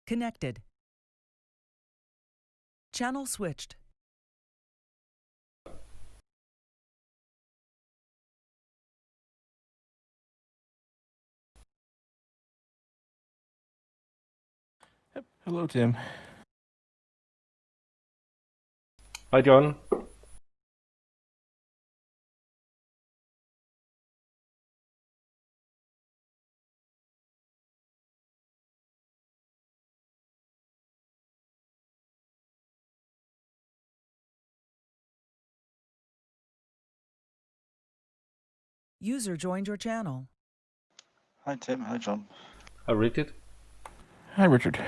Connected. Channel switched. Yep. Hello, Tim. Hi, John. User joined your channel. Hi, Tim. Hi, John. I read it. Hi, Richard.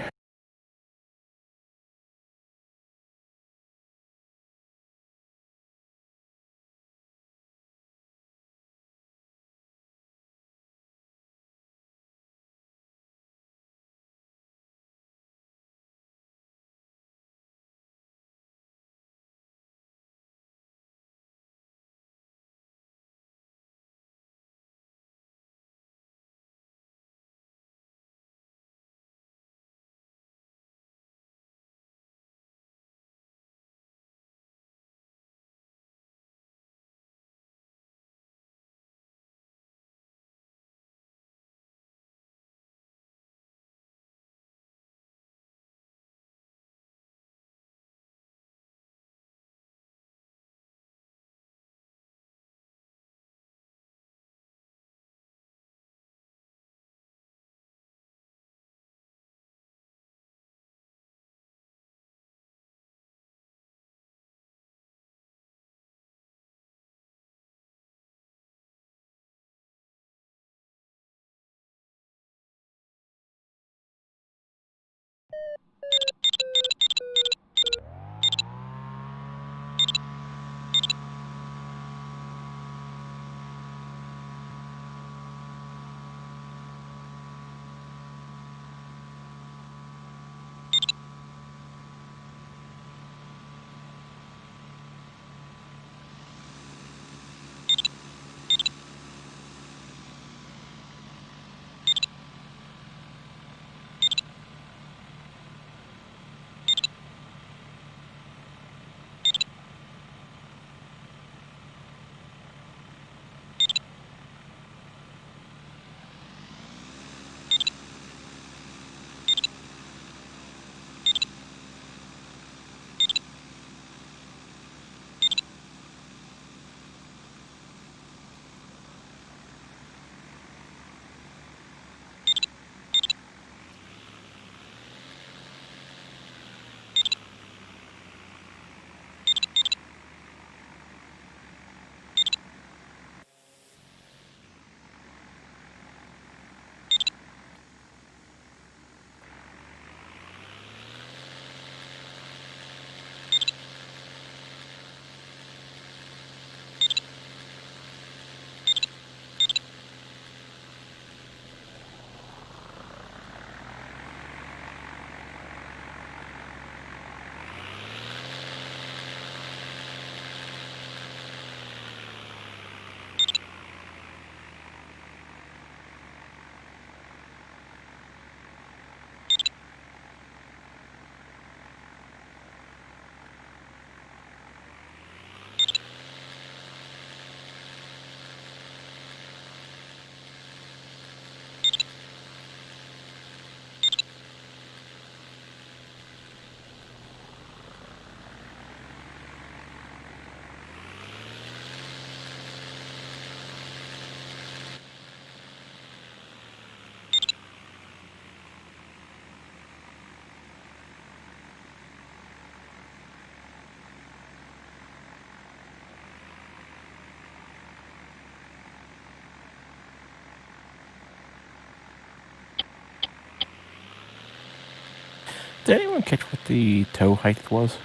Did anyone catch what the tow height was?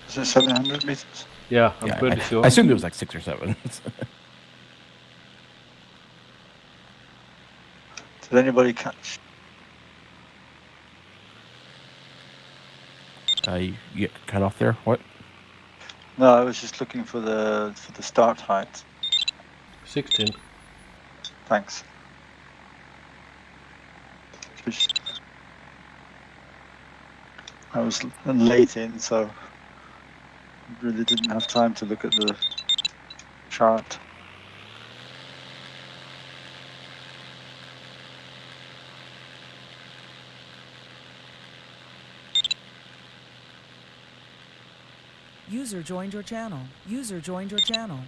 Is it 700 meters? Yeah, I'm pretty sure. I assumed it was like 6 or 7. Did anybody catch? You get cut off there. What? No, I was just looking for the start height. 16. Thanks. I was late in, so really didn't have time to look at the chart. User joined your channel. User joined your channel.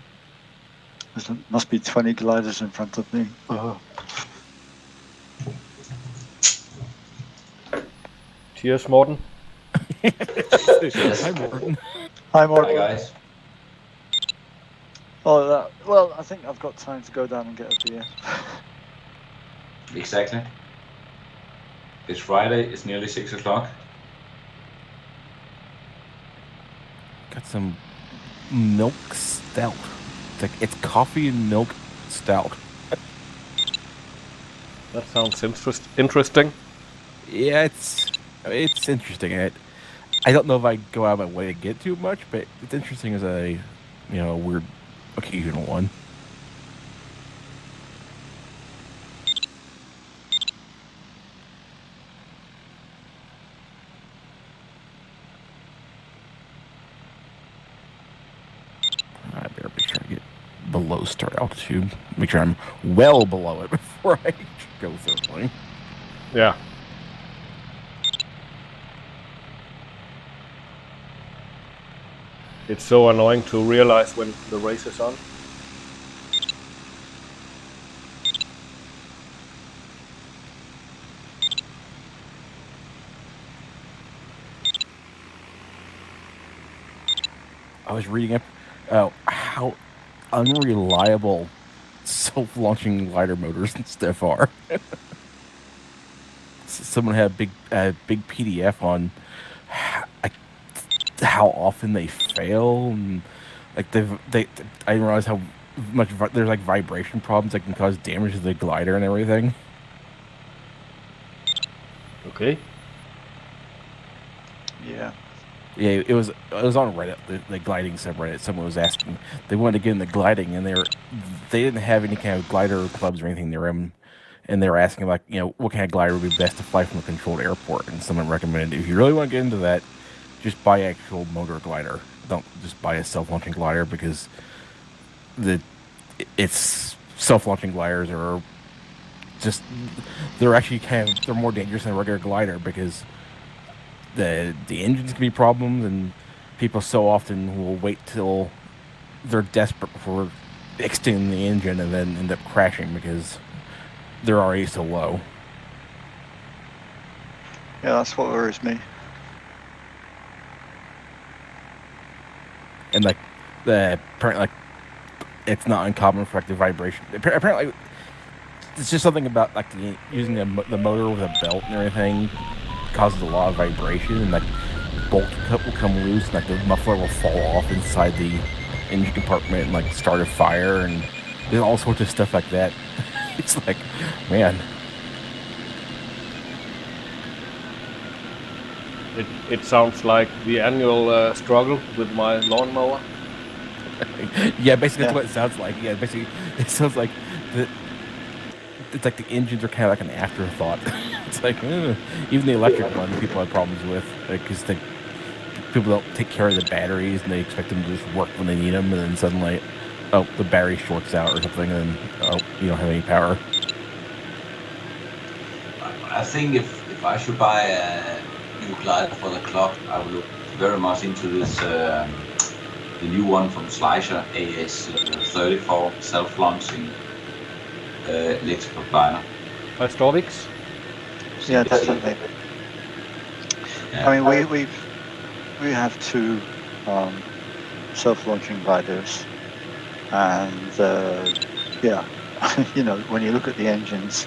There must be 20 gliders in front of me. Oh. Cheers, Morten. Hi, Morton. Hi, Morgan. Hi guys. Oh, well, I think I've got time to go down and get a beer. Exactly. It's Friday. It's nearly 6 o'clock. Got some milk stout. It's coffee and milk stout. That sounds interesting. Yeah, it's interesting. I don't know if I go out of my way to get too much, but it's interesting as a weird occasional one. I better be sure to get below start altitude. Make sure I'm well below it before I go circling. Yeah. It's so annoying to realize when the race is on. I was reading up how unreliable self-launching glider motors and stuff are. Someone had a big PDF on how often they fail, and like I didn't realize how much there's like vibration problems that can cause damage to the glider and everything. Okay. Yeah. Yeah, it was on Reddit, the gliding subreddit. Someone was asking, they wanted to get into gliding, and they didn't have any kind of glider clubs or anything near them, and they were asking like, what kind of glider would be best to fly from a controlled airport. And someone recommended, if you really want to get into that, just buy an actual motor glider. Don't just buy a self-launching glider, because it's self-launching gliders are just they're more dangerous than a regular glider, because the engines can be problems, and people so often will wait till they're desperate before extending the engine and then end up crashing because they're already so low. Yeah, that's what worries me. And apparently, it's not uncommon for the vibration. Apparently, it's just something about using the motor with a belt and everything causes a lot of vibration, and bolt cut will come loose, and the muffler will fall off inside the engine compartment and start a fire, and there's all sorts of stuff like that. It's like, man. It sounds like the annual struggle with my lawnmower. Yeah, basically that's what it sounds like. Yeah, basically it sounds like it's like the engines are kind of like an afterthought. It's like even the electric ones people have problems with, because people don't take care of the batteries and they expect them to just work when they need them, and then suddenly, the battery shorts out or something, and then you don't have any power. I think if I should buy a new glider for the club, I would look very much into this the new one from Slicer, AS34 self-launching electrical glider. By Storvix? Yeah, definitely. Yeah. I mean, we have two self-launching gliders, and yeah, when you look at the engines,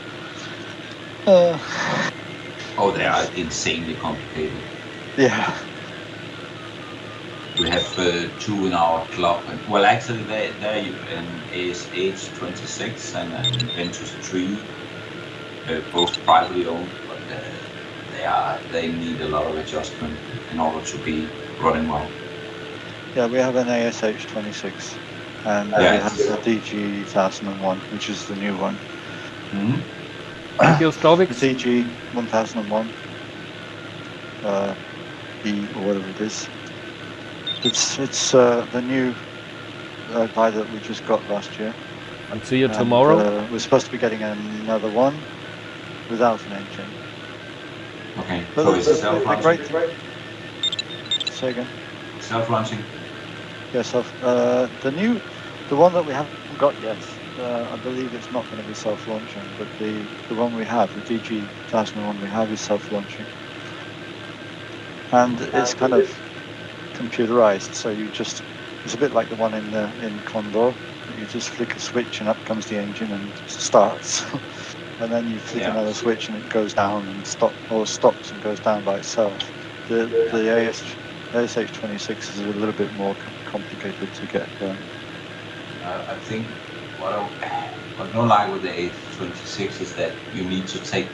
Oh, they are insanely complicated. yeah. We have two in our club. Well, actually, they're an ASH26 and an Ventus 3, both privately owned, but they need a lot of adjustment in order to be running well. Yeah, we have an ASH26, and we have the DG 1001, which is the new one. Mm-hmm. Thank you, Storvix. The DG 1001. E or whatever it is. It's the new guy that we just got last year. And see you tomorrow. We're supposed to be getting another one without an engine. Okay. But So it's the self-launching. Say again. Self-launching. Yes, the one that we haven't got yet. I believe it's not going to be self-launching, but the one we have, the DG 1001 we have, is self-launching, and it's kind of computerized. So it's a bit like the one in Condor. You just flick a switch and up comes the engine and starts, and then you flick another switch and it goes down and stops and goes down by itself. The ASH26 is a little bit more complicated to get going. I think what I don't like with the A26 is that you need to take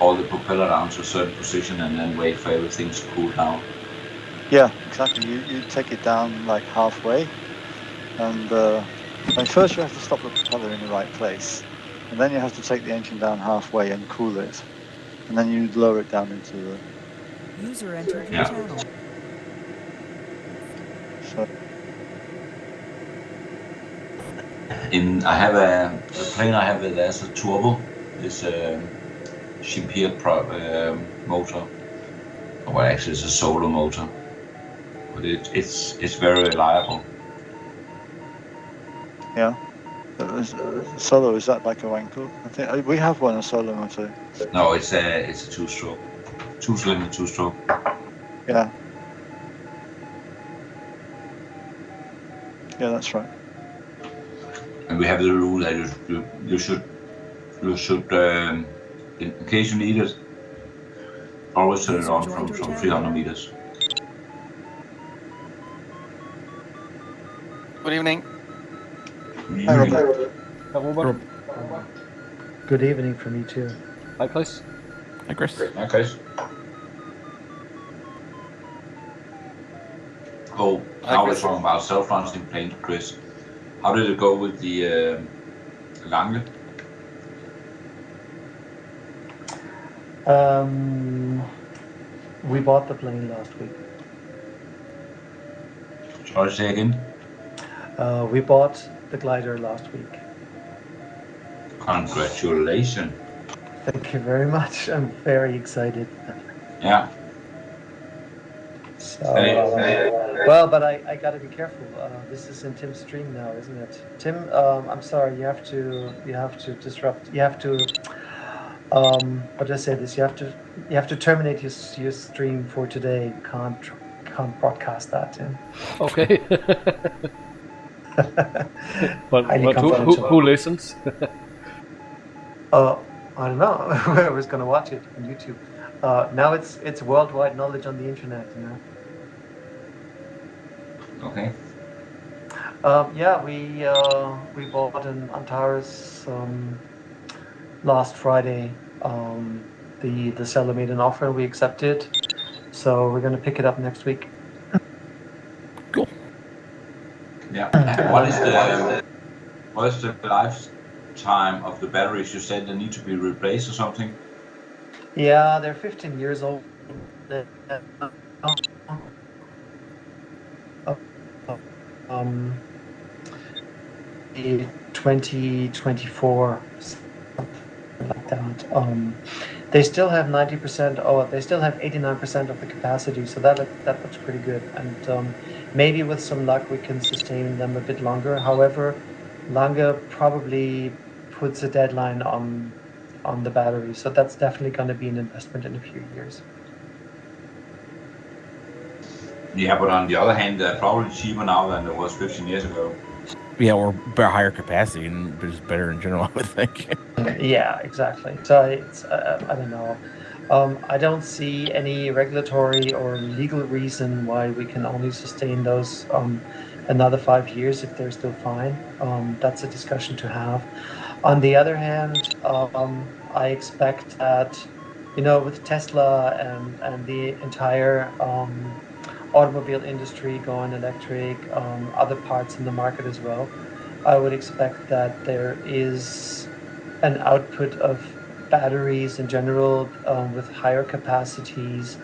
all the propeller down to a certain position and then wait for everything to cool down. Yeah, exactly. You take it down like halfway, and first you have to stop the propeller in the right place, and then you have to take the engine down halfway and cool it, and then you lower it down into the... User entered your channel. So, I have the plane I have there's a turbo. It's a Chimpere motor. Well, actually it's a solar motor, but it's very reliable. yeah. Solo, is that like a Wankel? I think we have one, a solo motor. No, it's a two-stroke, two-cylinder two-stroke. Yeah. Yeah, that's right. And we have the rule that you should in case you need it, always turn it on from 300 meters. Good evening. Hi, Robert. Hi, Robert. Good evening from me too. Hi, Chris. Hi, Chris. Okay. Oh, now we're talking about self-launching plane, Chris. How did it go with the Lange? We bought the plane last week. Sorry, say again. We bought the glider last week. Congratulations. Thank you very much. I'm very excited. Yeah. So, well, but I gotta be careful. This is in Tim's stream now, isn't it? Tim, I'm sorry. You have to disrupt. You have to. How do I say this? You have to terminate your stream for today. Can't broadcast that, Tim. Okay. but who listens? I don't know. Whoever's gonna watch it on YouTube. Now it's worldwide knowledge on the internet, you know. Okay. Yeah, we bought an Antares last Friday. The seller made an offer and we accepted. So we're gonna pick it up next week. Cool. Yeah. What is the lifetime of the batteries? You said they need to be replaced or something? Yeah, they're 15 years old. 2024, something like that. They still have 90%. Oh, they still have 89% of the capacity, so that looks pretty good. And maybe with some luck, we can sustain them a bit longer. However, Lange probably puts a deadline on the battery, so that's definitely going to be an investment in a few years. Yeah, but on the other hand, they're probably cheaper now than it was 15 years ago. Yeah, or higher capacity and just better in general, I would think. Yeah, exactly. So it's I don't know. I don't see any regulatory or legal reason why we can only sustain those another 5 years if they're still fine. That's a discussion to have. On the other hand, I expect that, with Tesla and the entire automobile industry going electric, other parts in the market as well, I would expect that there is an output of batteries in general with higher capacities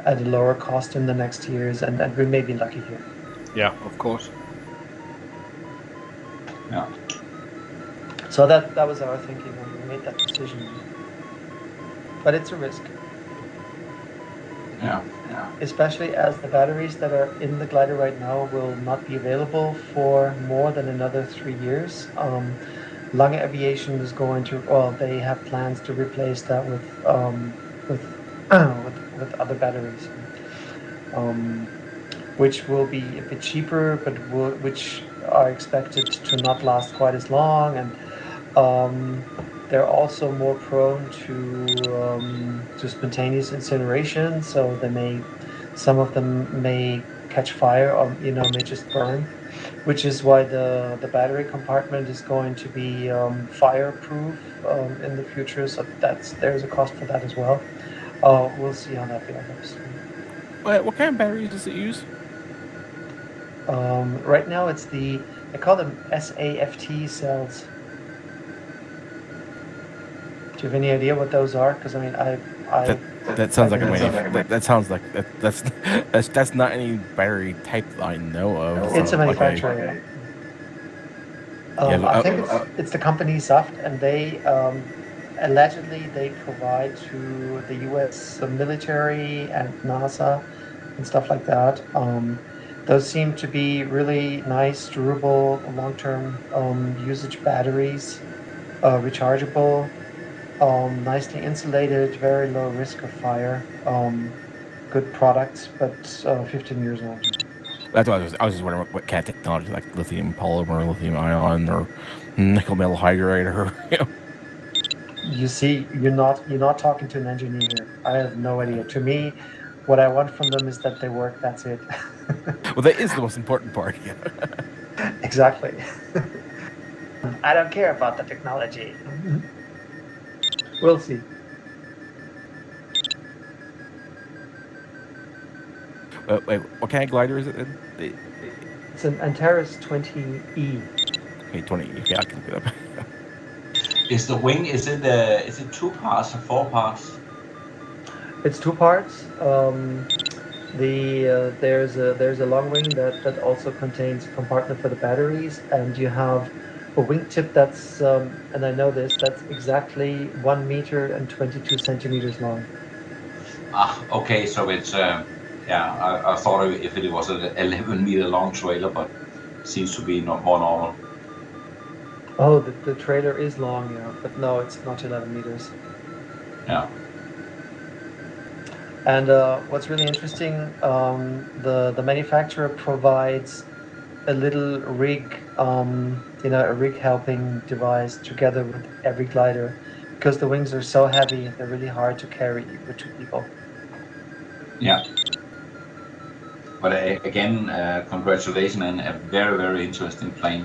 at a lower cost in the next years, and we may be lucky here. Yeah, of course. Yeah. So that was our thinking when we made that decision. But it's a risk. Yeah. Especially as the batteries that are in the glider right now will not be available for more than another 3 years. Lange Aviation is going to, well, they have plans to replace that with other batteries, which will be a bit cheaper, but which are expected to not last quite as long, and they're also more prone to spontaneous incineration, so some of them may catch fire or may just burn, which is why the battery compartment is going to be fireproof in the future. So there's a cost for that as well. We'll see how that develops. What kind of batteries does it use? Right now they call them SAFT cells. Do you have any idea what those are? Because I mean, that sounds like that sounds like that's not any battery type I know of. It's a manufacturer. I think it's the company Saft, and they allegedly they provide to the U.S. military and NASA and stuff like that. Those seem to be really nice, durable, long-term usage batteries, rechargeable. Nicely insulated, very low risk of fire. Good products, but 15 years old. That's what I was just wondering what kind of technology, like lithium polymer, lithium ion, or nickel metal hydride, or You see, you're not talking to an engineer here. I have no idea. To me, what I want from them is that they work. That's it. Well, that is the most important part. Yeah. Exactly. I don't care about the technology. We'll see. Wait, what kind of glider is it? It's an Antares 20E. Okay, 20. Okay, I can look it up. Is the wing? Is it 2 parts or 4 parts? It's 2 parts. There's a long wing that also contains a compartment for the batteries, and you have a wingtip that's and I know that's exactly 1 meter and 22 centimeters long. Okay, so it's I thought if it was an 11-meter long trailer, but seems to be more normal. Oh, the trailer is long, yeah, but no, it's not 11 meters. Yeah. And what's really interesting, the manufacturer provides a little rig, a rig helping device together with every glider, because the wings are so heavy, they're really hard to carry with 2 people. Yeah. But again, congratulations, and a very, very interesting plane.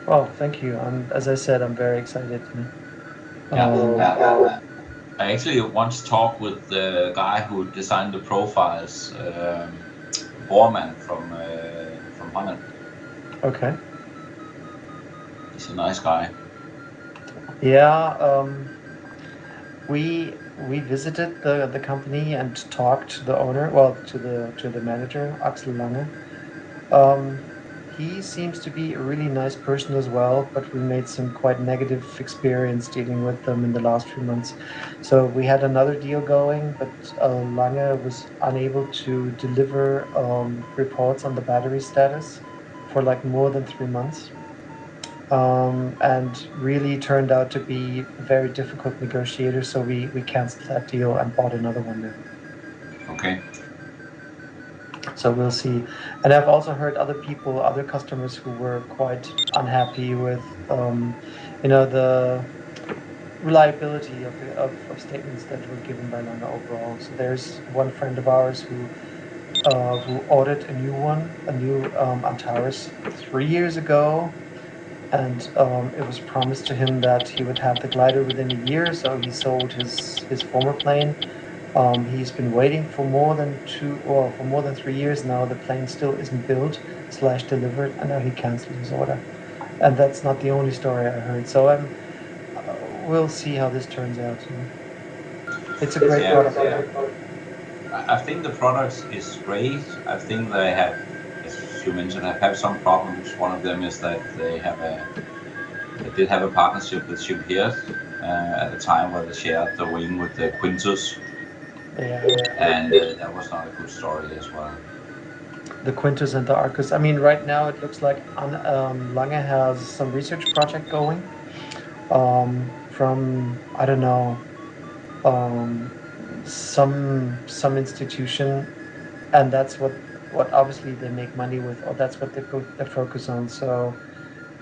Oh, thank you. As I said, I'm very excited. I actually once talked with the guy who designed the profiles, Bormann from Holland. Okay. He's a nice guy. Yeah, we visited the company and talked to the owner, to the manager, Axel Lange. He seems to be a really nice person as well, but we made some quite negative experience dealing with them in the last few months. So we had another deal going, but Lange was unable to deliver reports on the battery status for like more than 3 months. And really turned out to be a very difficult negotiator, so we canceled that deal and bought another one now. Okay. So we'll see. And I've also heard other customers who were quite unhappy with, the reliability of statements that were given by Lange overall. So there's one friend of ours who ordered a new Antares 3 years ago, and it was promised to him that he would have the glider within a year. So he sold his former plane. He's been waiting for more than 3 years now. The plane still isn't built / delivered, and now he canceled his order. And that's not the only story I heard. So we'll see how this turns out. It's a great product. I think the product is great. I think they have, as you mentioned, have some problems. One of them is that they did have a partnership with Shimpier at the time where they shared the wing with the Quintus, Yeah. and that was not a good story as well. The Quintus and the Arcus. I mean, right now it looks like Lange has some research project going from, I don't know, some institution, and that's what obviously they make money with, or that's what they focus on. So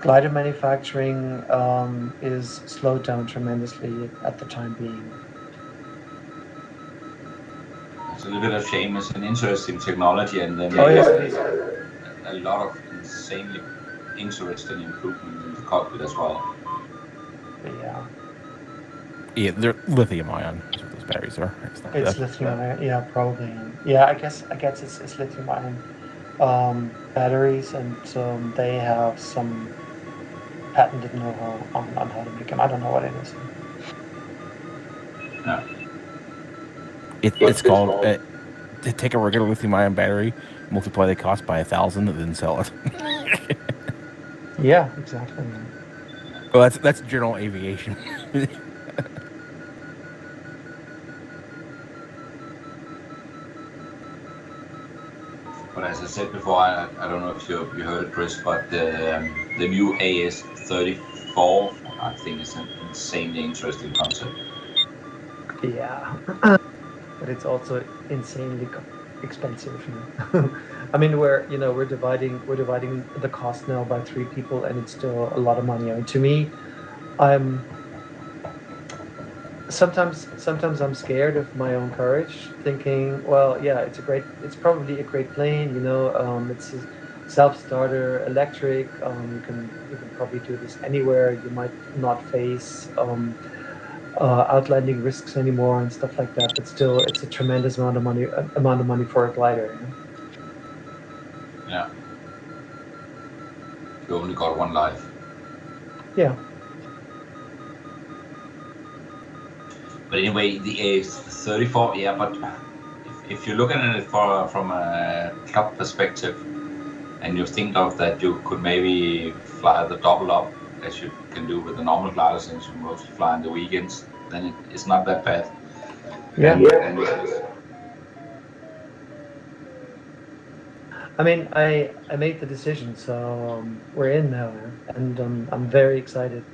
glider manufacturing is slowed down tremendously at the time being. It's a little bit of shame. It's an interesting technology, and then Oh yes, a lot of insanely interesting improvements in the cockpit as well. yeah. Yeah, they're lithium ion. That's what those batteries are. It's lithium ion, yeah, probably. Yeah, I guess it's lithium ion batteries, and they have some patented know-how on how to make them. I don't know what it is. Yeah. It's called. To take a regular lithium ion battery, multiply the cost by 1,000, and then sell it. Yeah, exactly. Well, that's general aviation. But as I said before, I don't know if you heard it, Chris, but the new AS34, I think, is an insanely interesting concept. Yeah, but it's also insanely expensive. I mean, we're dividing the cost now by 3 people, and it's still a lot of money. I mean, to me, I'm sometimes I'm scared of my own courage, thinking, well, yeah, it's probably a great plane. It's a self-starter, electric. You can probably do this anywhere. You might not face outlanding risks anymore and stuff like that. But still, it's a tremendous amount of money for a glider. Yeah. You only got one life. Yeah. But anyway, the AS34, yeah, but if you look at it from a club perspective, and you think of that you could maybe fly the double up as you can do with the normal glider, since you mostly fly on the weekends, then it's not that bad. Yeah. And I mean, I made the decision, so we're in now, and I'm very excited.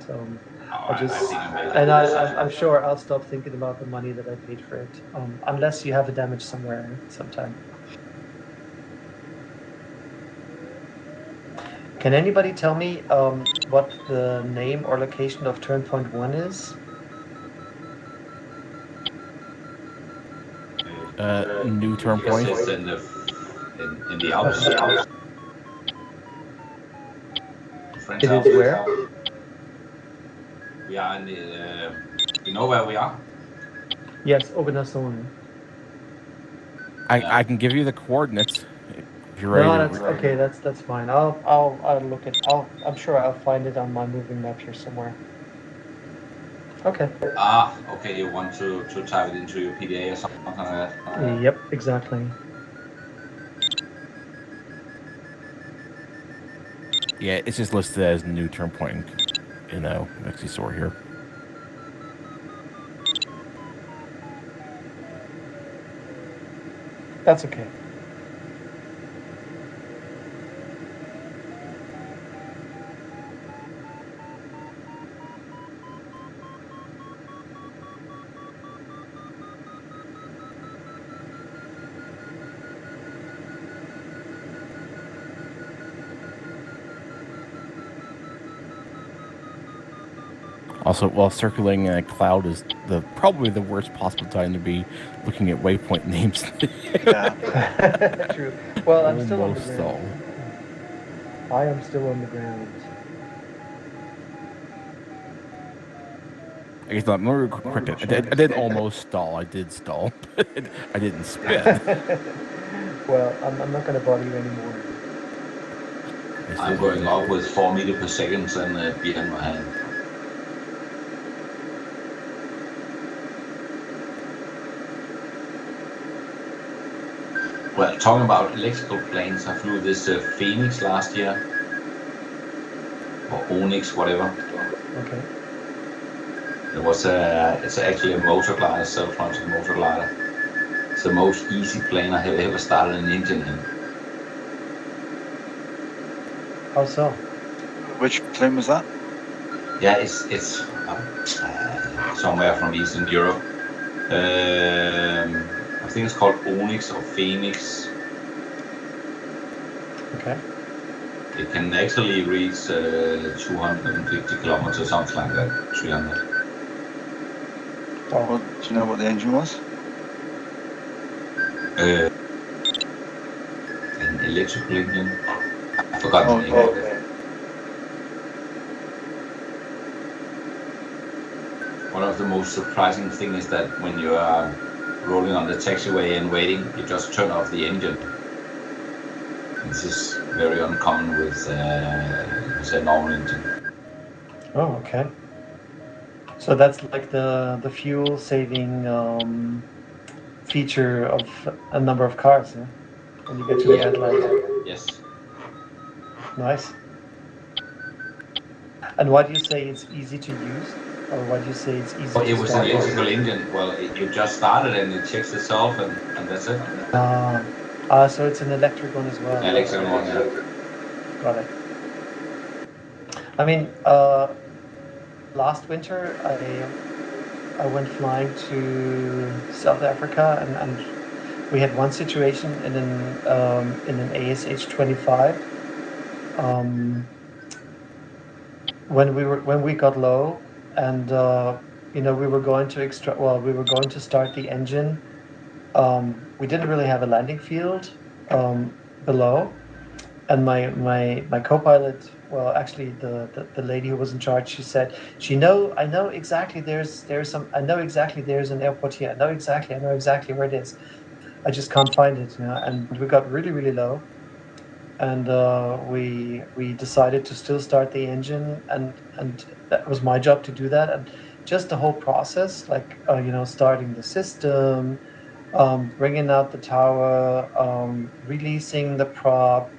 I'm sure I'll stop thinking about the money that I paid for it, unless you have a damage somewhere sometime. Can anybody tell me what the name or location of turn point 1 is? New turn point. It's in the Alps. It is where? We are in the. You know where we are? Yes, Obenassone. I can give you the coordinates if you're ready. No, that's okay. That's fine. I'll look at. I'm sure I'll find it on my moving map here somewhere. Okay. Okay. You want to type it into your PDA or something like that? Yep, exactly. Yeah, it's just listed as new turn point. Actually, sort here. That's okay. Also, while circling in a cloud is probably the worst possible time to be looking at waypoint names. Yeah. True. Well, I'm still on the Almost ground. I am still on the ground. I guess not. More quick. I did almost stall. I did stall. I didn't spin. Well, I'm not going to bother you anymore. I'm going up with 4 meters per second and behind my hand. Well, talking about electrical planes, I flew this Phoenix last year, or Onyx, whatever. Okay. It's actually a motor glider, self-launching motor glider. It's the most easy plane I have ever started an engine in. How so? Which plane was that? Yeah, it's somewhere from Eastern Europe. I think it's called Onyx or Phoenix. Okay. It can actually reach 250 kilometers, something like that, 300. Wow. Well, do you know what the engine was? An electrical engine. I forgot the name of it. One of the most surprising things is that when you are rolling on the taxiway and waiting, you just turn off the engine. This is very uncommon with a normal engine. Oh, okay. So that's like the fuel saving feature of a number of cars, yeah? When you get to the red light. Yes. Nice. And why do you say it's easy to use? Or why do you say it's easy But to it was start? an electrical engine. Well, you just started and it checks itself and that's it. So it's an electric one as well. Electrical one, yeah. Got it. I mean, last winter I went flying to South Africa and we had one situation in an ASH 25. When we got low and we were going to start the engine. We didn't really have a landing field below, and my co-pilot, well, actually the lady who was in charge, she said, I know exactly there's an airport here. I know exactly where it is. I just can't find it. And we got really, really low, and we decided to still start the engine, and that was my job to do that, and just the whole process, like starting the system, bringing out the tower, releasing the prop,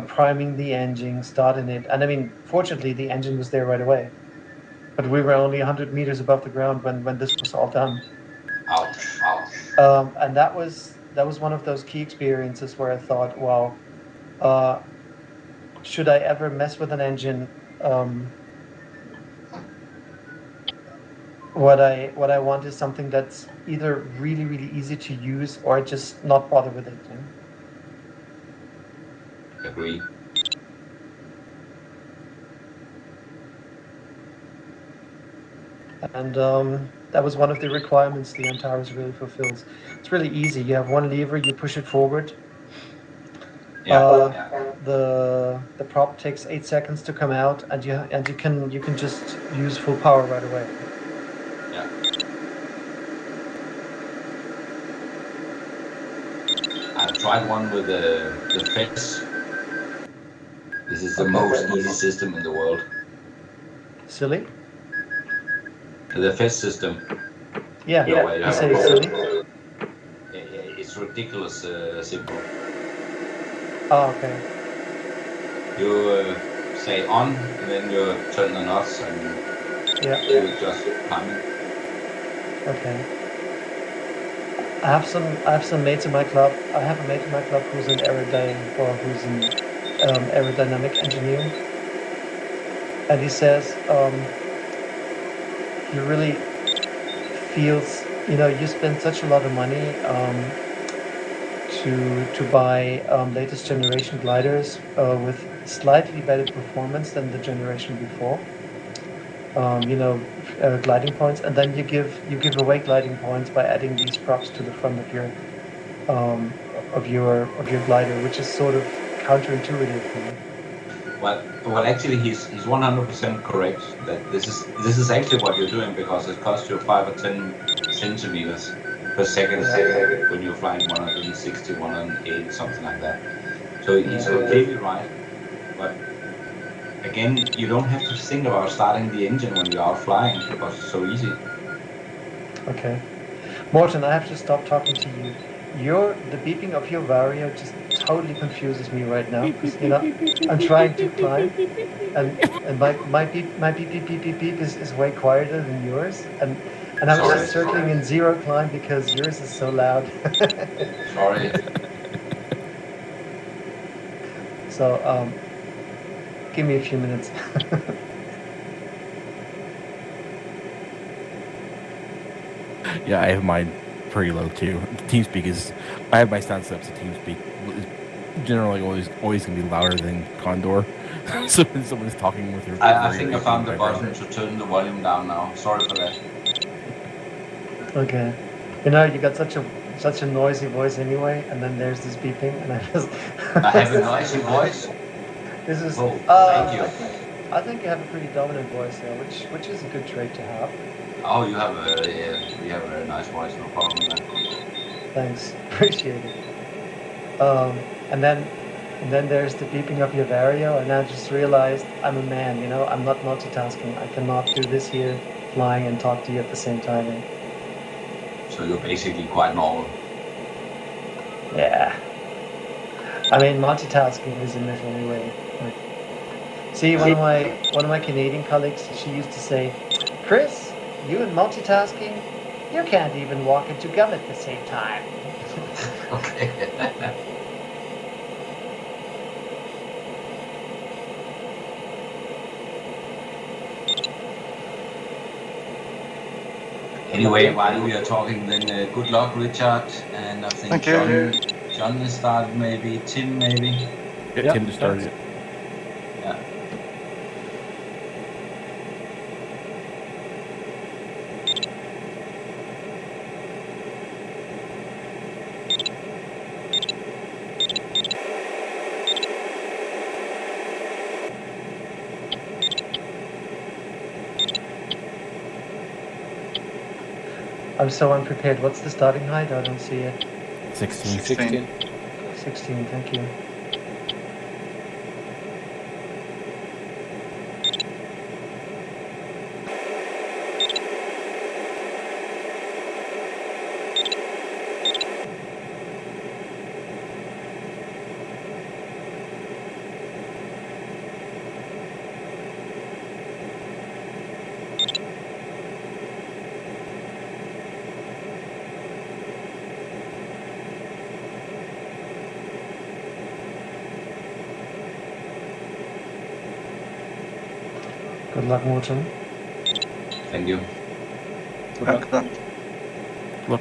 priming the engine, starting it. And I mean, fortunately, the engine was there right away. But we were only 100 meters above the ground when this was all done. Ouch. And that was one of those key experiences where I thought, wow, should I ever mess with an engine? What I want is something that's either really, really easy to use or just not bother with it. Agree. And that was one of the requirements the Antares really fulfills. It's really easy. You have one lever, you push it forward. The prop takes 8 seconds to come out, and you can just use full power right away. Yeah. I've tried one with the FETS. This is the most easy system in the world. Silly? The FETS system. Yeah, you say silly? It's ridiculous simple. Oh, okay. You say on, and then you turn the knots, and you just climb it. Okay. I have some mates in my club. I have a mate in my club who's an aerodynamic engineer, and he says he really feels you spend such a lot of money to buy latest generation gliders with slightly better performance than the generation before. Gliding points, and then you give away gliding points by adding these props to the front of your glider, which is sort of counterintuitive. Well, actually, he's 100% correct. That this is actually what you're doing, because it costs you 5 or 10 centimeters per second when you're flying 160, 180, something like that. So he's completely right. But again, you don't have to think about starting the engine when you're out flying, because it's so easy. Okay. Morten, I have to stop talking to you. the beeping of your Vario just totally confuses me right now. 'Cause, you know, I'm trying to climb, and my beep beep beep beep beep is way quieter than yours, and I was Sorry, just circling in zero climb because yours is so loud. sorry. So give me a few minutes. Yeah, I have mine pretty low too. TeamSpeak is. I have my sound set up to TeamSpeak. Is generally always gonna be louder than Condor. So when someone's talking with their, I very think I beeping found the background. button to turn the volume down now. Sorry for that. Okay. You know, you got such a noisy voice anyway, and then there's this beeping, and I just. I have a noisy voice. This is. Oh, thank you. I think you have a pretty dominant voice there, which is a good trait to have. Oh, you have a very nice voice. No problem with that. Thanks, appreciate it. And then there's the beeping of your Vario, and I just realized I'm a man. You know, I'm not multitasking. I cannot do this here, flying and talk to you at the same time. So you're basically quite normal. Yeah. I mean, multitasking is a myth anyway. See, one of my Canadian colleagues, she used to say, "Chris, you and multitasking, you can't even walk and chew gum at the same time." Okay. Anyway, while we are talking, then good luck, Richard. And I think Thank you. John has started, maybe Tim, maybe. Yeah, Tim just started it. Yeah. I'm so unprepared. What's the starting height? I don't see it. 16. 16. 16, thank you. Good luck, Morton. Thank you. Good luck. Look,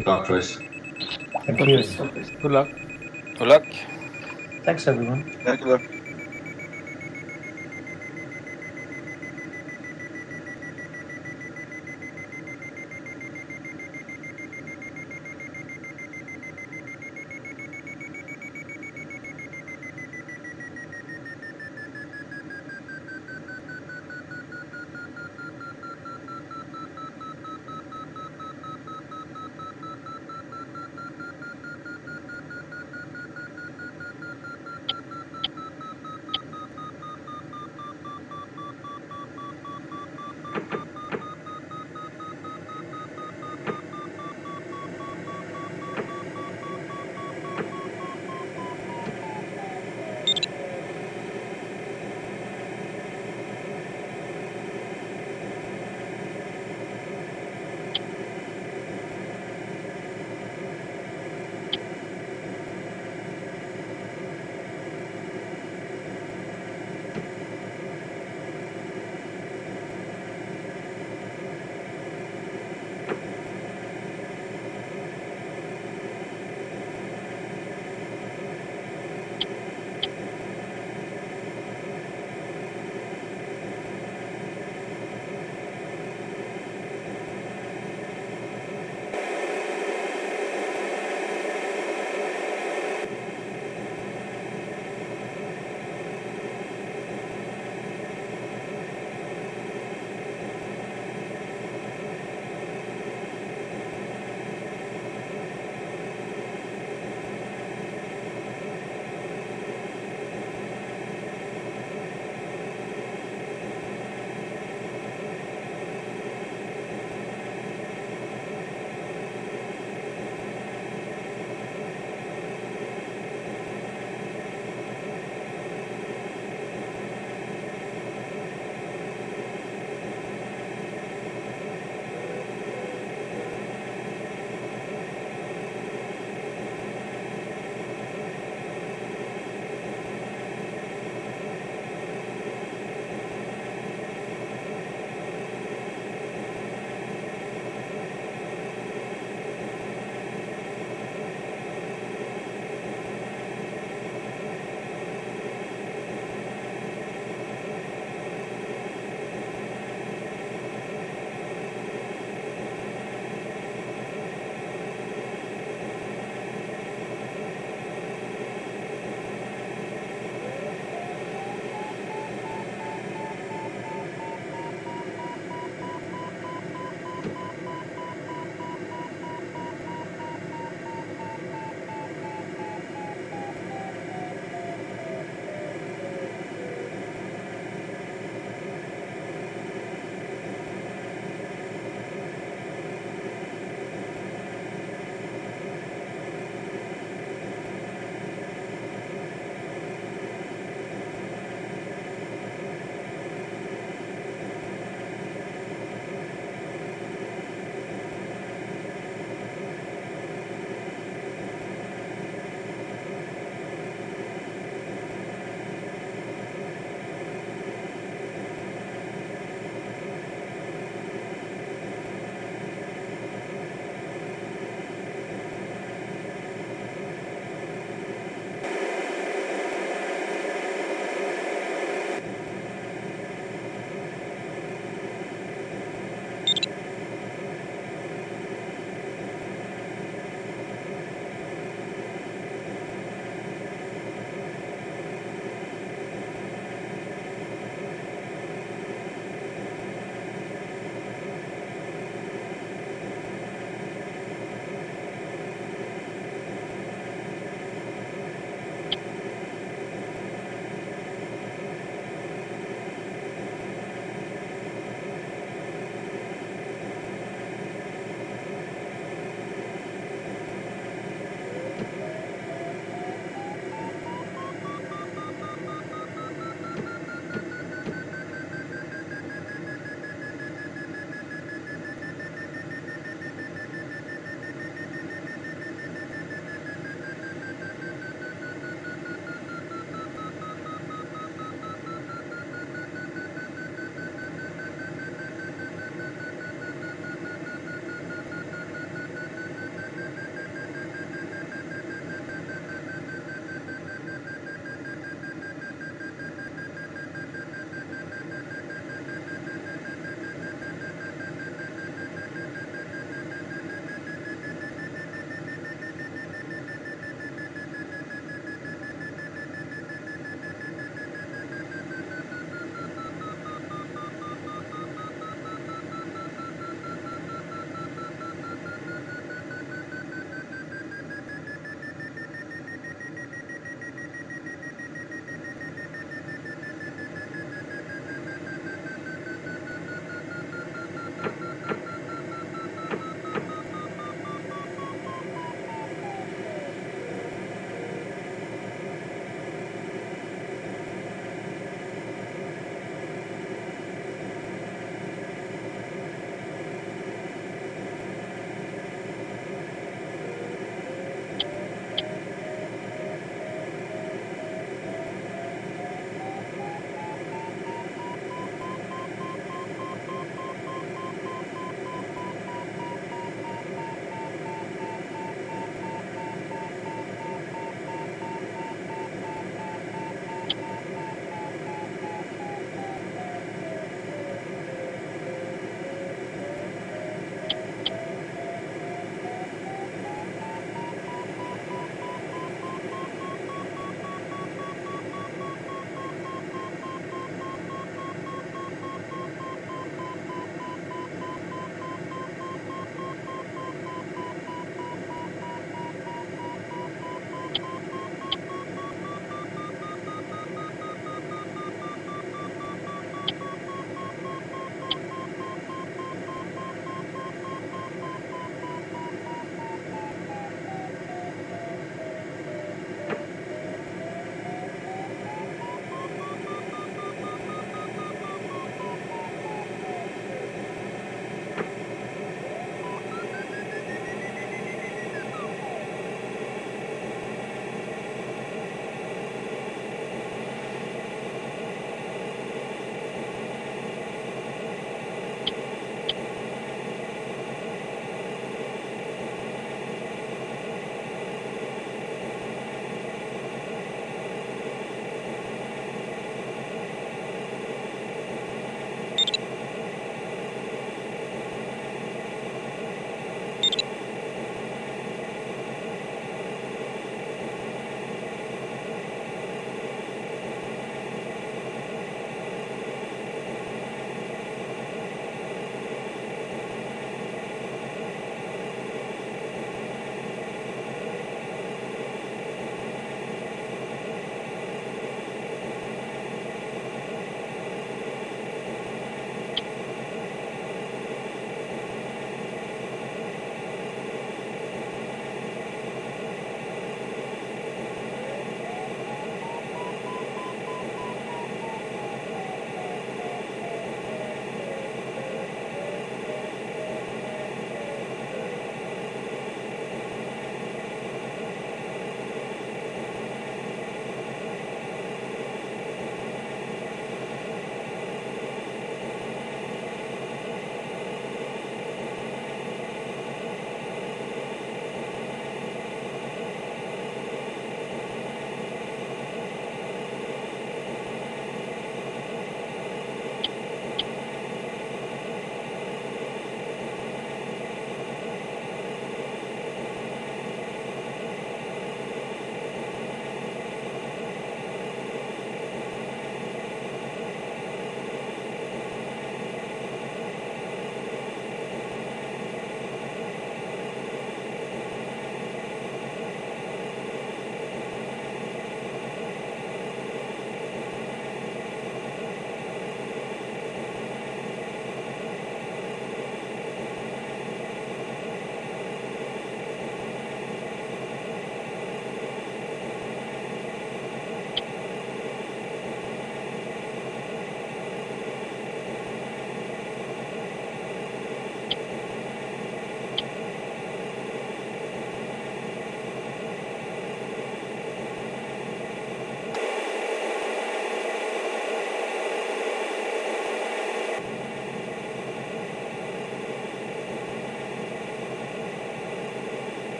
Good luck, Chris. Thank you. Good luck. Good luck. Thanks, everyone. Yeah, good luck.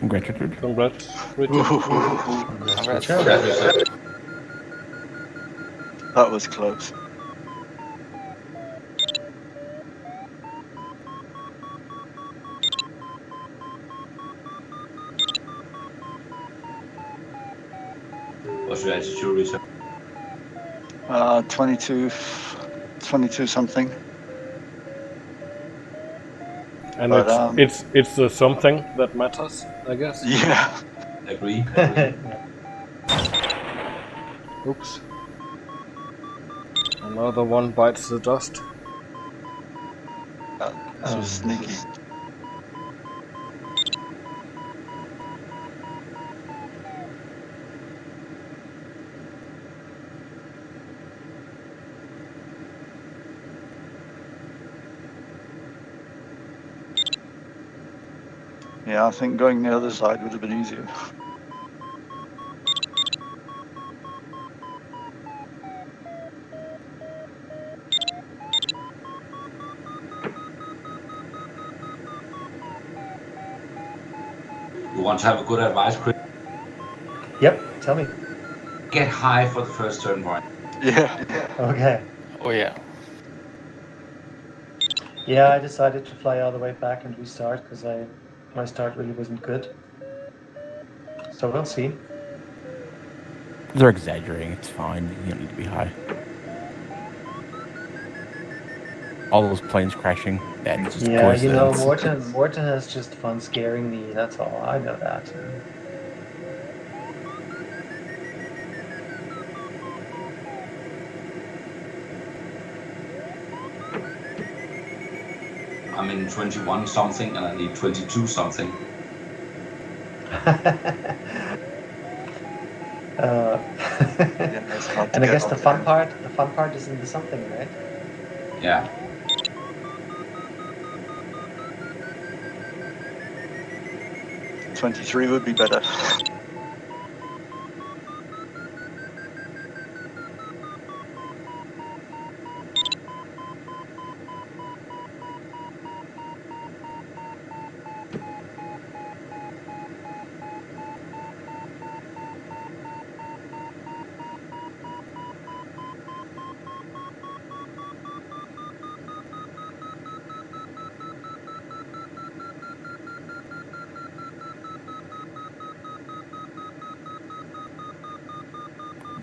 Congrats, Richard. Congrats, Richard. Congrats. That was close. What's your attitude, Richard? 22 something. And But, it's the something that matters, I guess. Yeah. Agree. Oops. Another one bites the dust. This was sneaky. Yeah, I think going the other side would have been easier. You want to have a good advice, Chris? Yep, tell me. Get high for the first turn point. Yeah. Okay. Oh yeah. Yeah, I decided to fly all the way back and restart because my start really wasn't good. So we'll see. They're exaggerating. It's fine. You don't need to be high. All those planes crashing. That's just Yeah, you know, coincidence. Morton has just fun scaring me. That's all. I know that. I'm in 21 something and I need 22 something. It's hard to And I get guess off the fun part is in the something, right? Yeah. it. 23 would be better.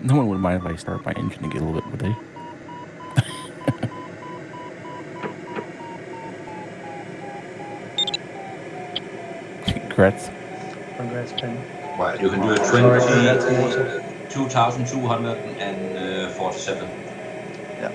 No one would mind if I start my engine again a little bit, would they? Congrats. Congrats, Ben. Well, you can do a Sorry, that's Morton. 2,247. Yeah.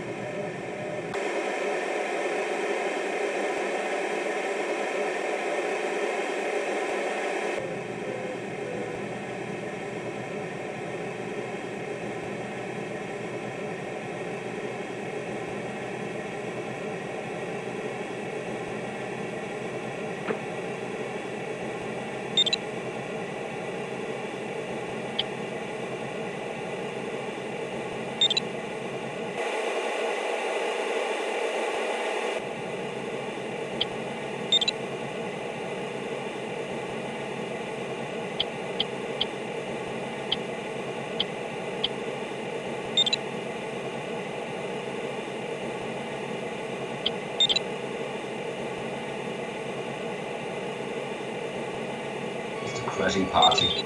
It's the crashing party.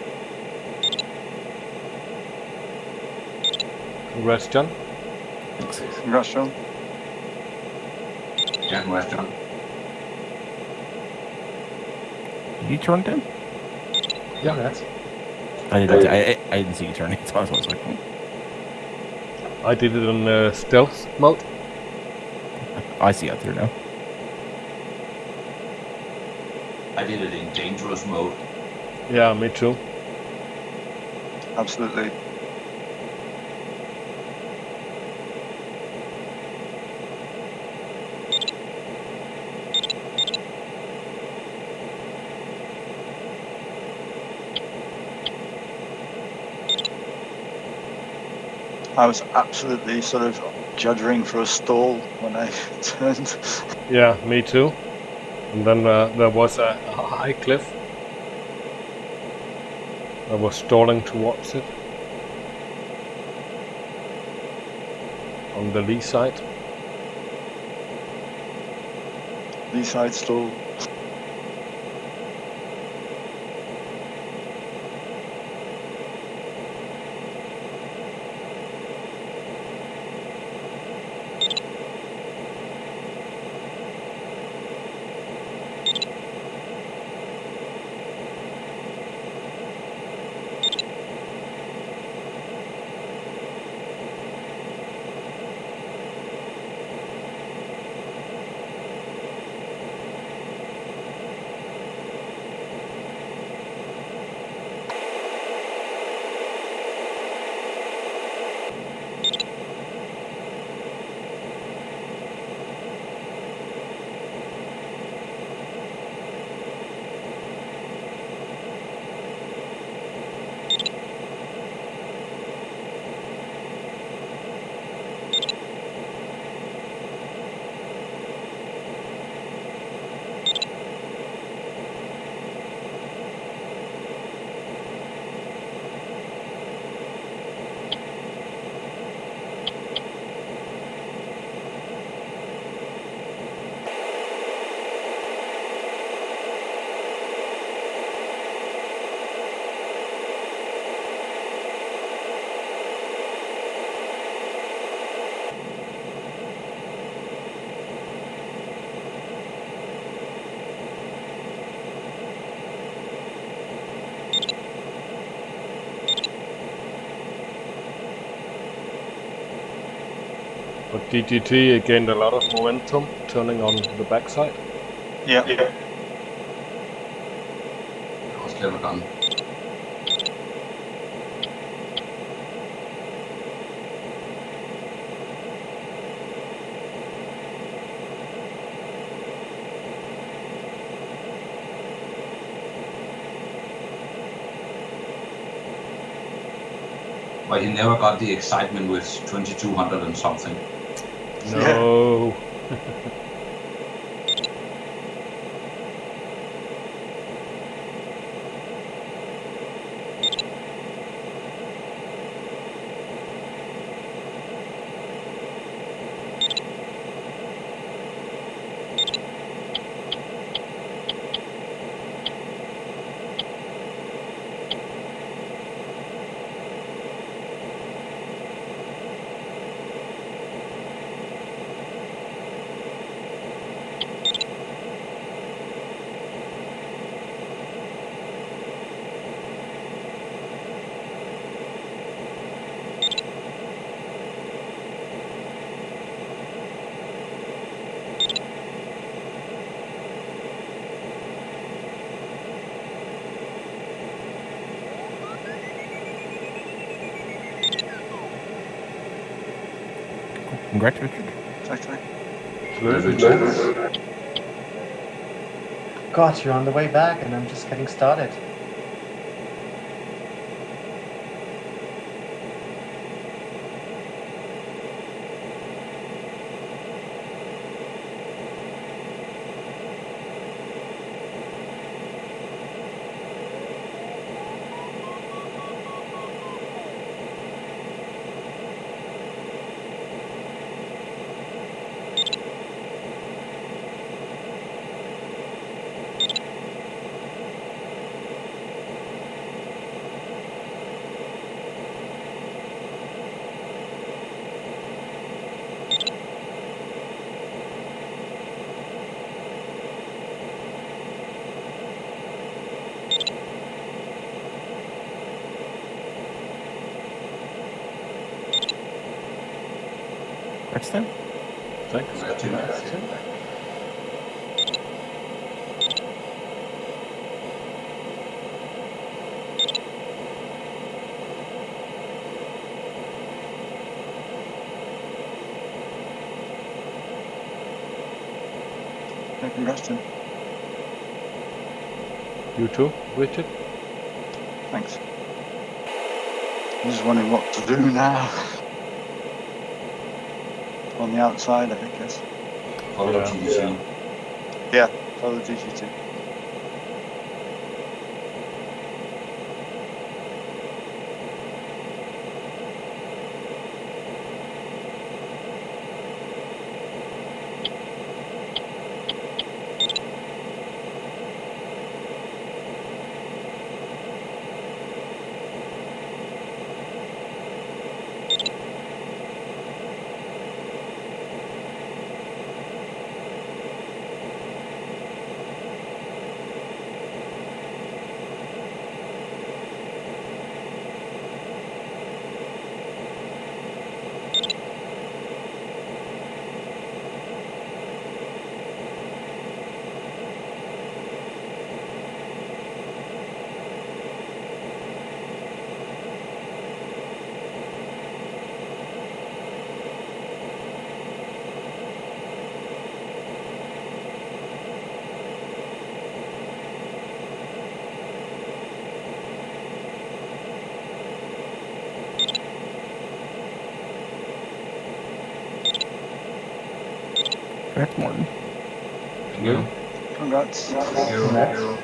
Congrats, John. Congrats, John. Yeah, congrats, John. Did you turn it in? Yeah, that's. I didn't see you turning it, so I was like, I did it on stealth mode. I see out there now. I did it in dangerous mode. Yeah, me too. Absolutely. I was absolutely sort of juddering for a stall when I turned. Yeah, me too. And then there was a high cliff. I was stalling towards it. On the lee side. Lee side stall. But DGT gained a lot of momentum turning on the backside. Yeah. That was clever done. But he never got the excitement with 2200 and something. No. Congrats, Richard. Exactly. God, you're on the way back and I'm just getting started. Congrats, Tim. Thanks. Yeah, congrats, Tim. You too, Richard? Thanks. I'm just wondering what to do now. On the outside, I guess. Follow GTC. Yeah, follow DGT. Congrats, Morton. Good. Congrats. Congrats.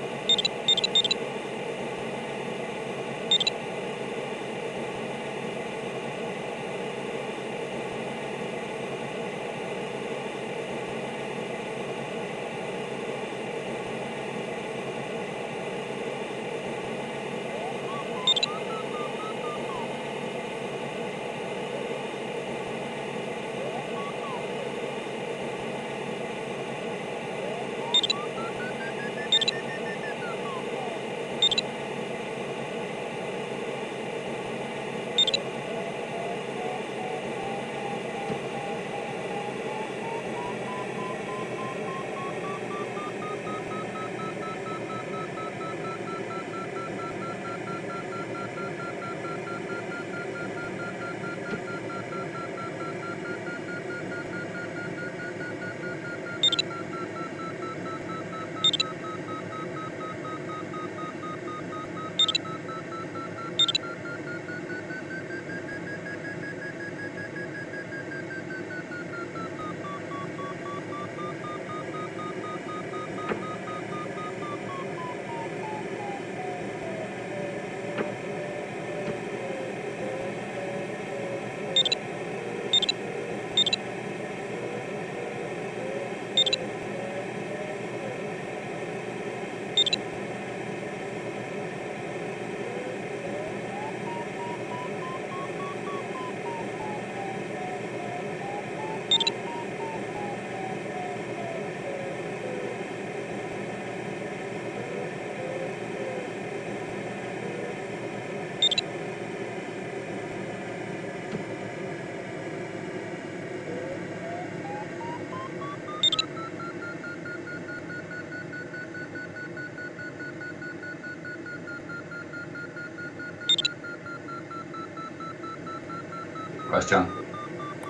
Question.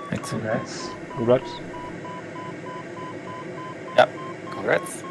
Thanks. Congrats. Congrats. Yep. Congrats.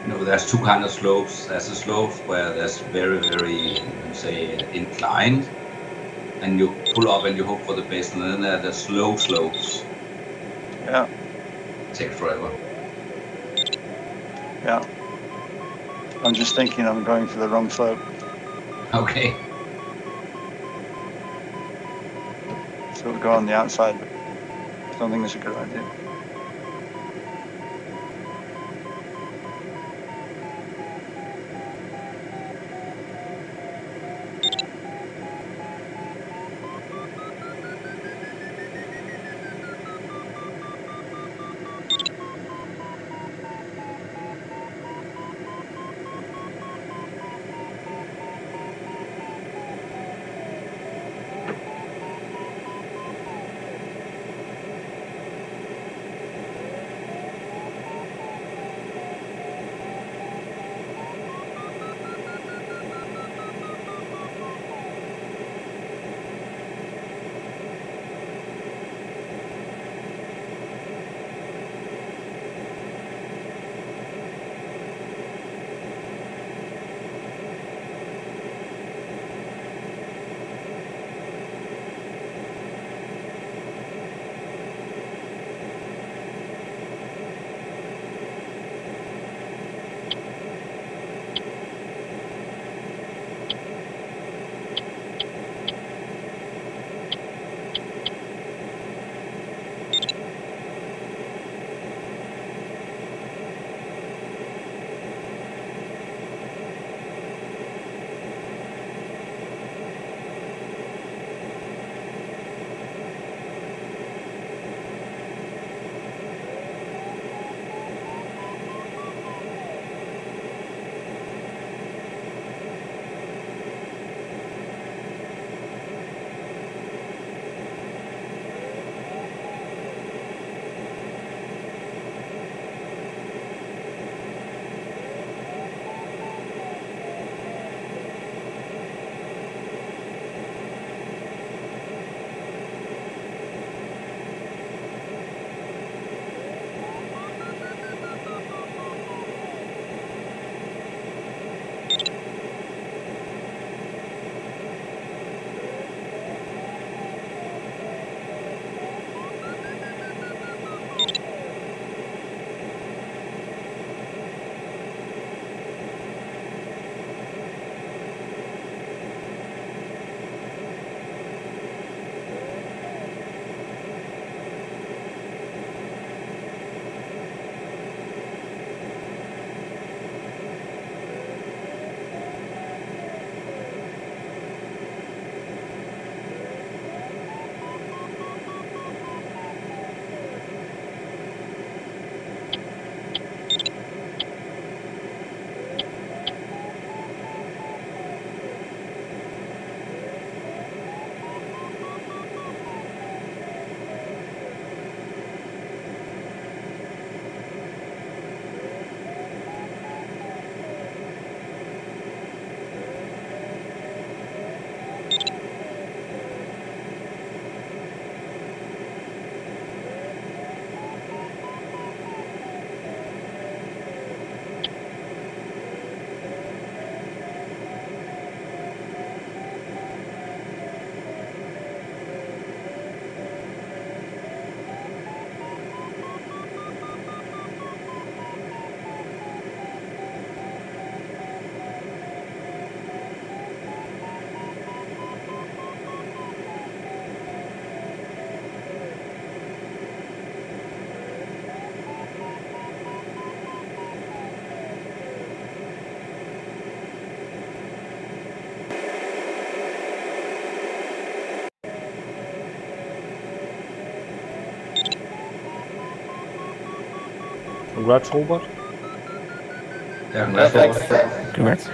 You know, there's two kind of slopes. There's a slope where there's very, say, inclined, and you pull up and you hope for the best, and then there are the slow slopes. Yeah. Take forever. Yeah. I'm just thinking I'm going for the wrong slope. Okay. So we'll go on the outside. I don't think it's a good idea. Congrats, Hobart. Yeah, thanks. thanks. Congrats.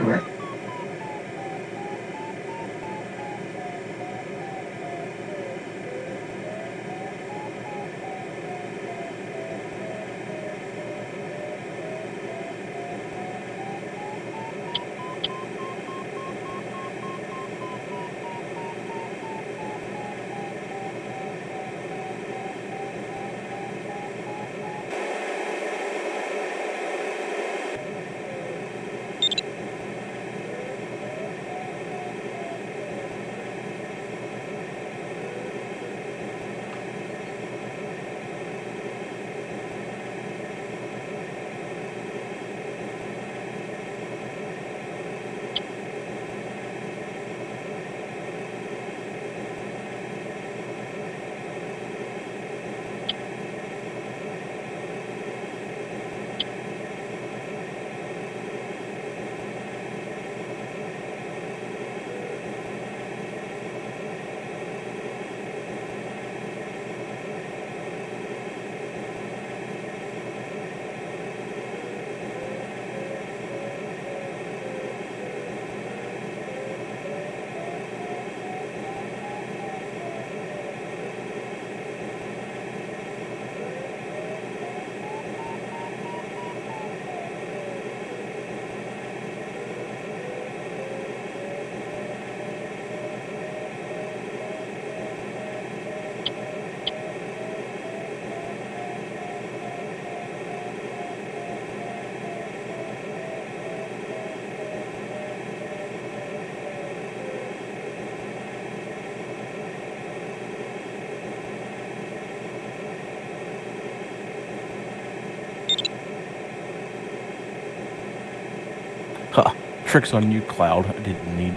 Huh. Tricks on you, Cloud. I didn't need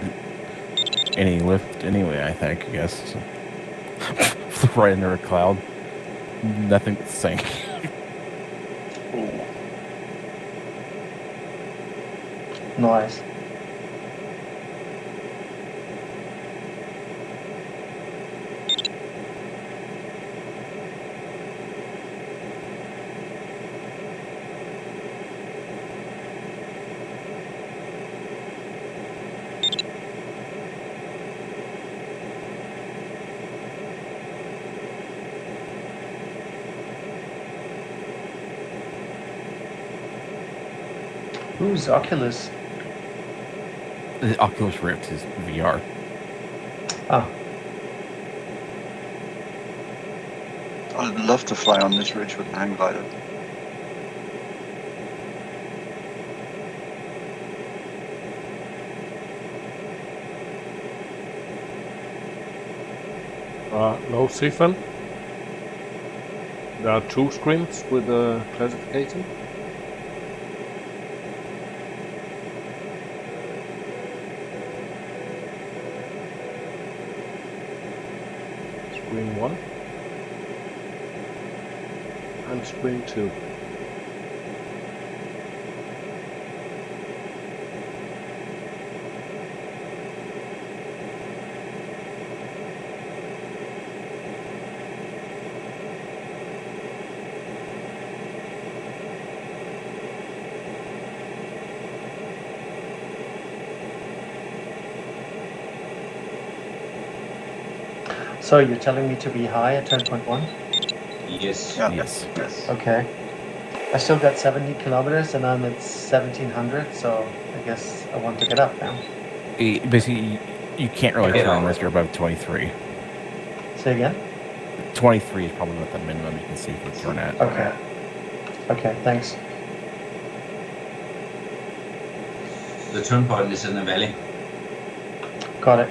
any lift anyway, I think, I guess. So. Right under a cloud. Nothing but sink. Ooh. Nice. Who's Oculus? The Oculus Rift is VR. Ah, I'd love to fly on this ridge with a hang glider. No, Stephen. There are 2 screens with the classification. Screen 1 and screen 2. so you're telling me to be high at 10.1? Yes. Yeah. Yes. Okay. I still got 70 kilometers and I'm at 1700, so I guess I want to get up now. Basically, you can't really Yeah. turn unless you're above 23. Say again? 23 is probably not the minimum you can safely turn at. Okay. Okay, thanks. The turn point is in the valley. Got it.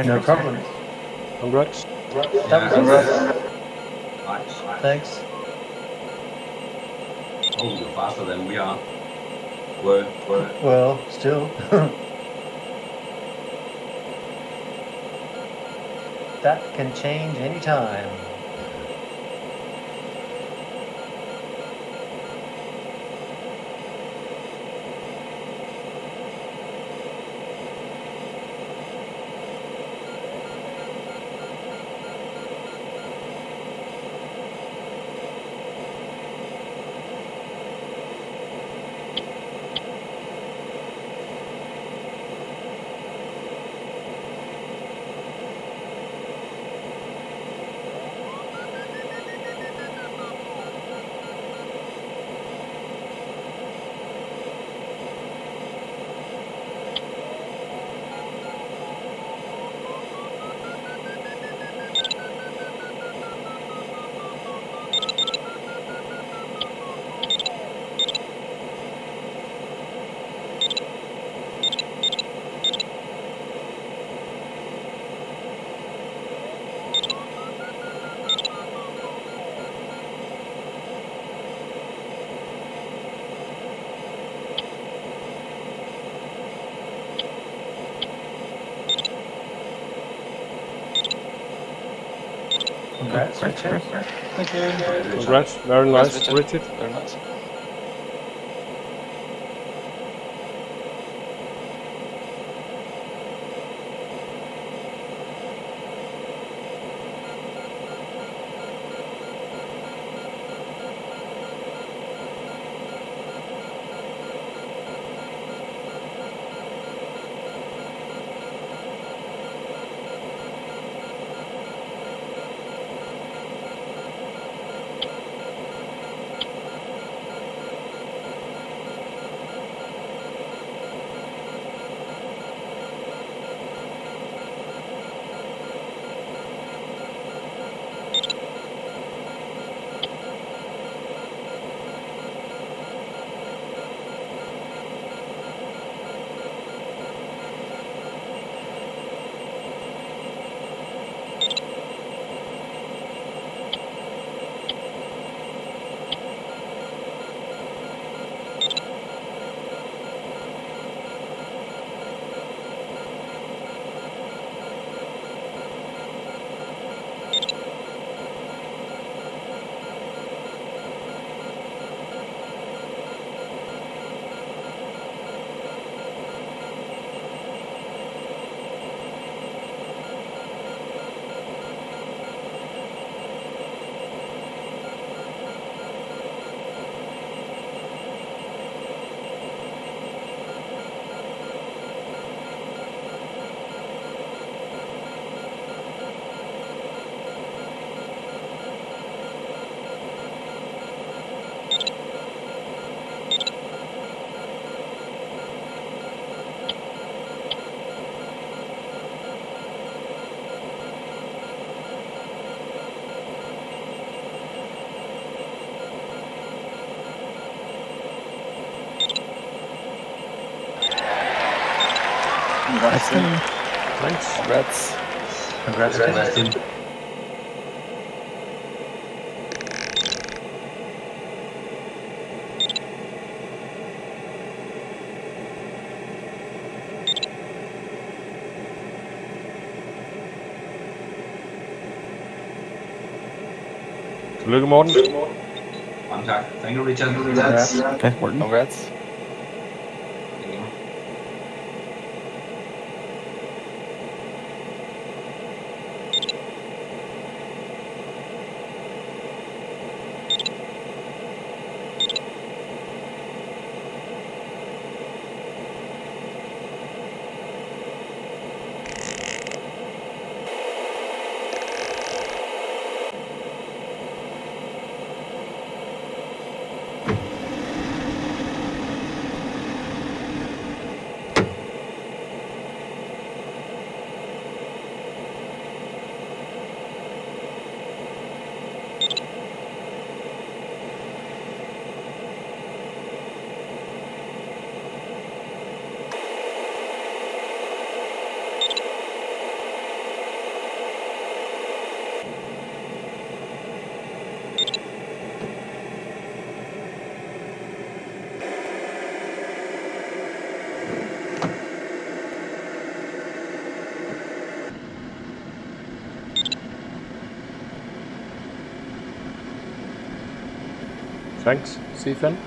No problem. Congrats. That was it. Nice. Thanks. Oh, you're faster than we are. Were. Well, still. That can change anytime. Congrats, Richard. Thank you. Congrats. Very nice, Richard. Very nice. Congrats, Tim. Thanks. Congrats. Congrats, Congrats, Tim. Tim. Tillykke, Morten. Mange tak. Thank you, Richard. Congrats. Okay, Morton. Congrats. Thanks, Stephen.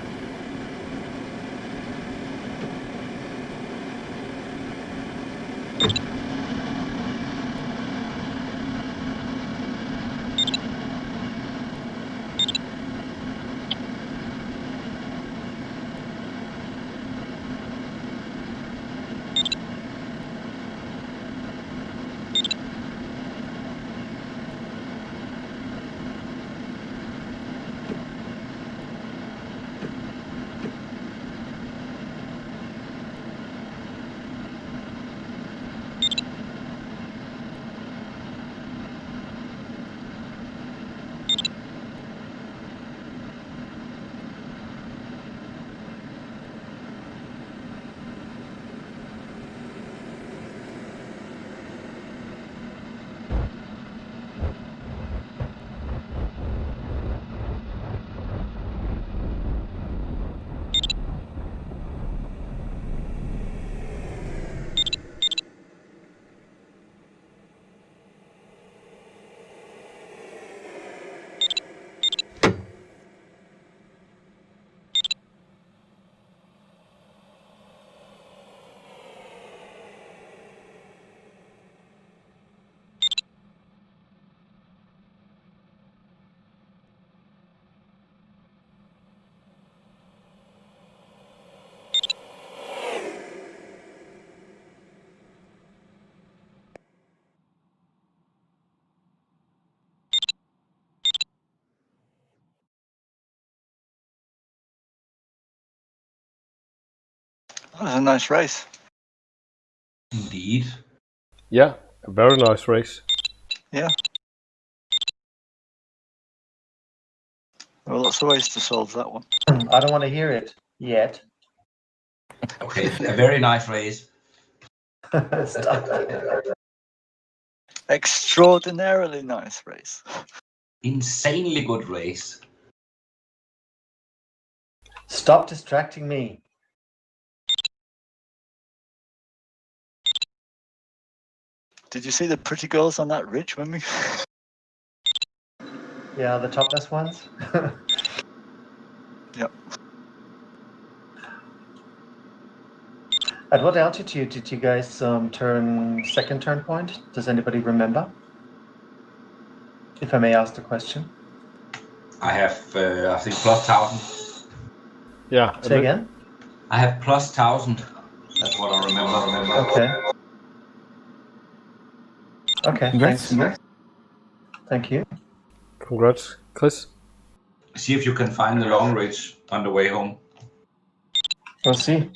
That was a nice race. Indeed. Yeah, a very nice race. Yeah. There were lots of ways to solve that one. I don't want to hear it yet. Okay, a very nice race. Stop. Extraordinarily nice race. Insanely good race. Stop distracting me. Did you see the pretty girls on that ridge when we... Yeah, the topless ones. Yep. At what altitude did you guys turn second turn point? Does anybody remember? If I may ask the question. I have, I think, plus 1,000. Yeah. Say again? I have plus 1,000. That's what I remember. Okay. Okay, Congrats. thanks. Thank you. Congrats, Chris. See if you can find the long ridge on the way home. We'll see.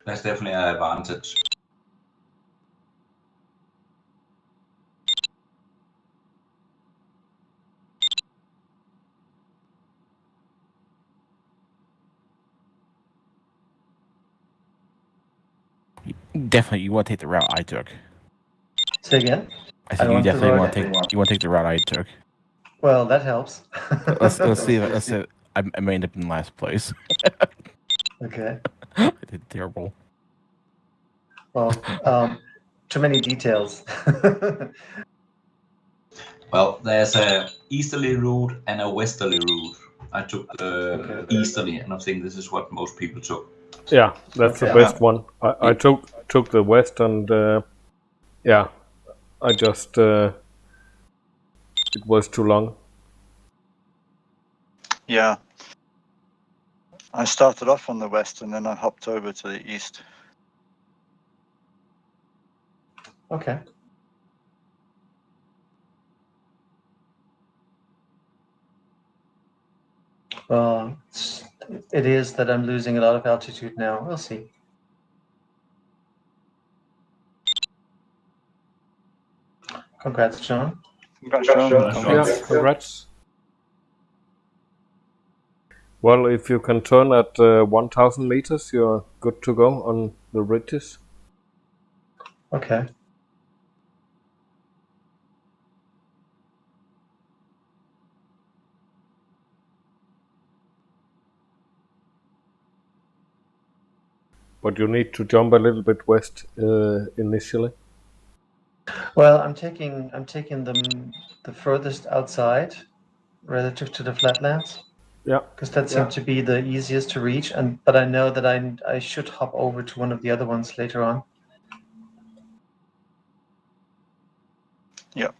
That's definitely an advantage. Definitely, you want to take the route I took. Say again? I said you definitely want to take the route I took. Well, that helps. Let's see. Let's see. I may end up in last place. Okay. I did terrible. Well, too many details. Well, there's a easterly route and a westerly route. I took the easterly, and I think this is what most people took. Yeah, that's the best one. I took the west, and yeah, I just it was too long. Yeah. I started off on the west and then I hopped over to the east. Okay. Well, it is that I'm losing a lot of altitude now. We'll see. Congrats, John. Congrats, John. Yeah, congrats. Well, if you can turn at 1,000 meters, you're good to go on the ridges. Okay. But you need to jump a little bit west initially. Well, I'm taking them the furthest outside relative to the flatlands. Yeah. because that seemed to be the easiest to reach. But I know that I should hop over to one of the other ones later on. Yep.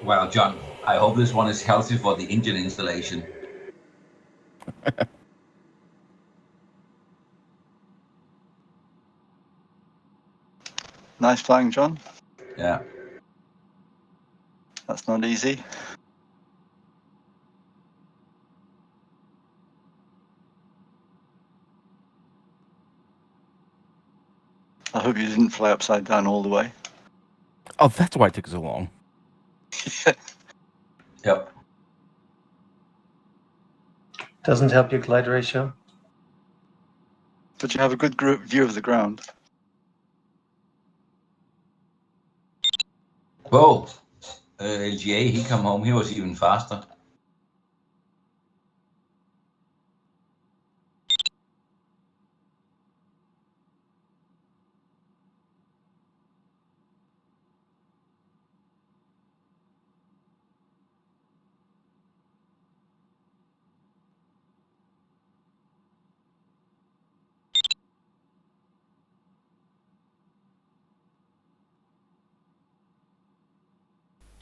Well, John, I hope this one is healthy for the engine installation. Nice flying, John. Yeah. That's not easy. I hope you didn't fly upside down all the way. Oh, that's why it took so long. Yep. Doesn't help your glide ratio. But you have a good view of the ground. Whoa. LGA, he come home. He was even faster.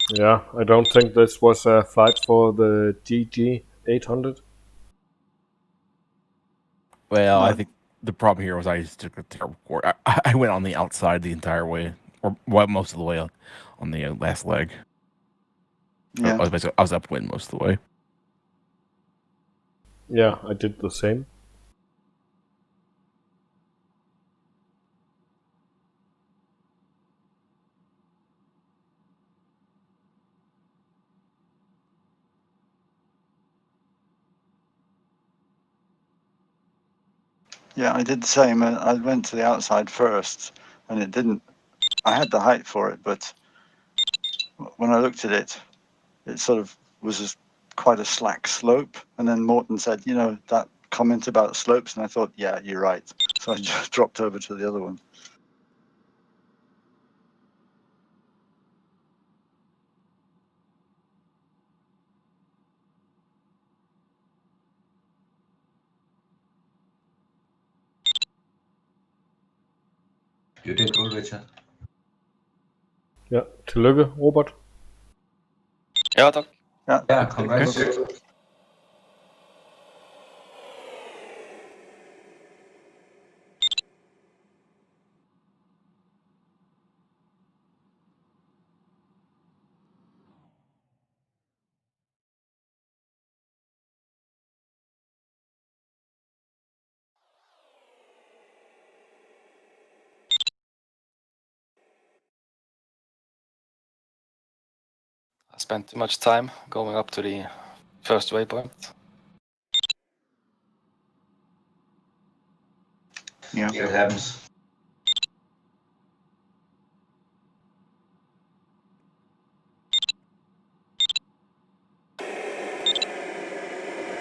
Yeah, I don't think this was a flight for the GG 800. Well, I No. think the problem here was I just took a terrible course. I went on the outside the entire way, or most of the way on the last leg. Yeah. I was upwind most of the way. Yeah, I did the same. Yeah, I did the same. I went to the outside first, and it didn't. I had the height for it, but when I looked at it, it sort of was quite a slack slope. And then Morton said, that comment about slopes, and I thought, yeah, you're right. So I just dropped over to the other one. You did good, Richard. Ja, tillykke, Robert. Ja, tak. Yeah, congrats. I spent too much time going up to the first waypoint. Yeah. It happens.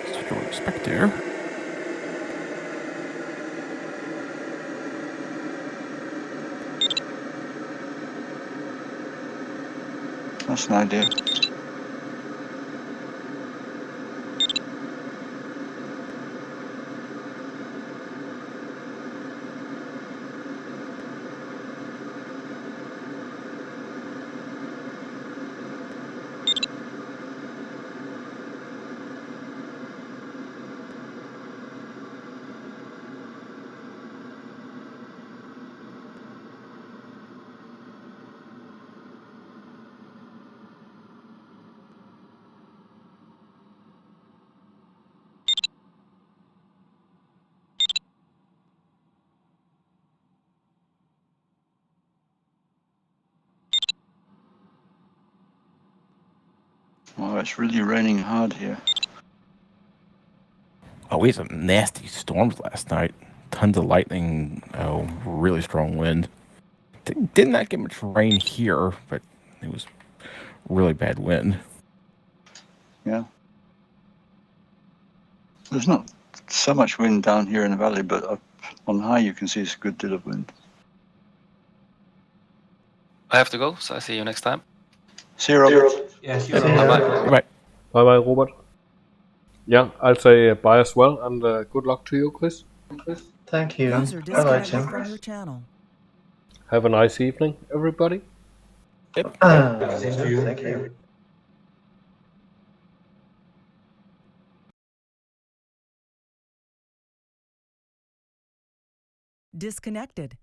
So what do we expect here? That's an idea. Oh, it's really raining hard here. Oh, we had some nasty storms last night. Tons of lightning. Oh, really strong wind. Did not get much rain here, but it was really bad wind. Yeah. There's not so much wind down here in the valley, but up on high you can see it's a good deal of wind. I have to go, so I see you next time. See you, Robert. Yes, See you're ya. right. Bye. Bye bye, Robert. Yeah, I'll say bye as well, and good luck to you, Chris. Thank you. User Bye bye, disconnected Tim. from your channel. Have a nice evening, everybody. Yep. Thank you. Thank you. Disconnected.